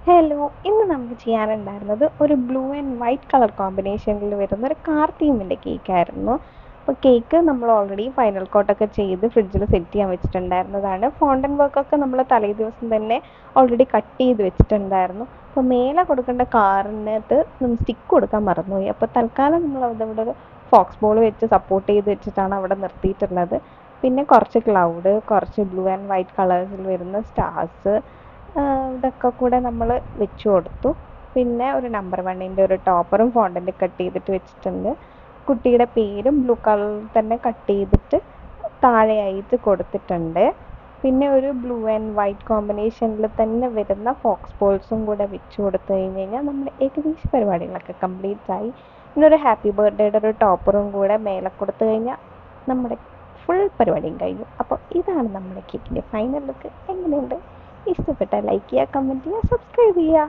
Hello, ഇന്ന് നമുക്ക് ചെയ്യാനുണ്ടായിരുന്നത് ഒരു ബ്ലൂ ആൻഡ് വൈറ്റ് കളർ കോമ്പിനേഷനിൽ വരുന്ന ഒരു കാർ തീമിൻ്റെ കേക്കായിരുന്നു. അപ്പോൾ കേക്ക് നമ്മൾ ഓൾറെഡി ഫൈനൽ കോട്ടൊക്കെ ചെയ്ത് ഫ്രിഡ്ജിൽ സെറ്റ് ചെയ്യാൻ വെച്ചിട്ടുണ്ടായിരുന്നതാണ്. ഫോണ്ടൻ വർക്കൊക്കെ നമ്മൾ തലേ ദിവസം തന്നെ ഓൾറെഡി കട്ട് ചെയ്ത് വെച്ചിട്ടുണ്ടായിരുന്നു. അപ്പോൾ മേലെ കൊടുക്കേണ്ട കാറിനകത്ത് നമ്മൾ സ്റ്റിക്ക് കൊടുക്കാൻ മറന്നുപോയി. അപ്പോൾ തൽക്കാലം നമ്മൾ അവിടെ ഒരു ഫോക്സ് ബോൾ വെച്ച് സപ്പോർട്ട് ചെയ്ത് വെച്ചിട്ടാണ് അവിടെ നിർത്തിയിട്ടുള്ളത്. പിന്നെ കുറച്ച് ക്ലൗഡ്, കുറച്ച് ബ്ലൂ ആൻഡ് വൈറ്റ് കളേഴ്സിൽ വരുന്ന സ്റ്റാർസ്, ഇതൊക്കെ കൂടെ നമ്മൾ വെച്ച് കൊടുത്തു. പിന്നെ ഒരു നമ്പർ വണ്ണിൻ്റെ ഒരു ടോപ്പറും ഫോണ്ടൻ്റ് കട്ട് ചെയ്തിട്ട് വെച്ചിട്ടുണ്ട്. കുട്ടിയുടെ പേരും ബ്ലൂ കളറിൽ തന്നെ കട്ട് ചെയ്തിട്ട് താഴെയായിട്ട് കൊടുത്തിട്ടുണ്ട്. പിന്നെ ഒരു ബ്ലൂ ആൻഡ് വൈറ്റ് കോമ്പിനേഷനിൽ തന്നെ വരുന്ന ഫോക്സ് ബോൾസും കൂടെ വെച്ച് കൊടുത്തു കഴിഞ്ഞ് കഴിഞ്ഞാൽ നമ്മുടെ ഏകദേശം പരിപാടികളൊക്കെ കംപ്ലീറ്റ് ആയി. പിന്നെ ഒരു ഹാപ്പി ബർത്ത്ഡേയുടെ ഒരു ടോപ്പറും കൂടെ മേലെ കൊടുത്തു കഴിഞ്ഞാൽ നമ്മുടെ ഫുൾ പരിപാടിയും കഴിഞ്ഞു. അപ്പോൾ ഇതാണ് നമ്മുടെ കേക്കിൻ്റെ ഫൈനൽ ലുക്ക്. എങ്ങനെയുണ്ട്? ഇഷ്ടപ്പെട്ടാൽ ലൈക്ക് ചെയ്യുക, കമൻറ്റ് ചെയ്യുക, സബ്സ്ക്രൈബ് ചെയ്യുക.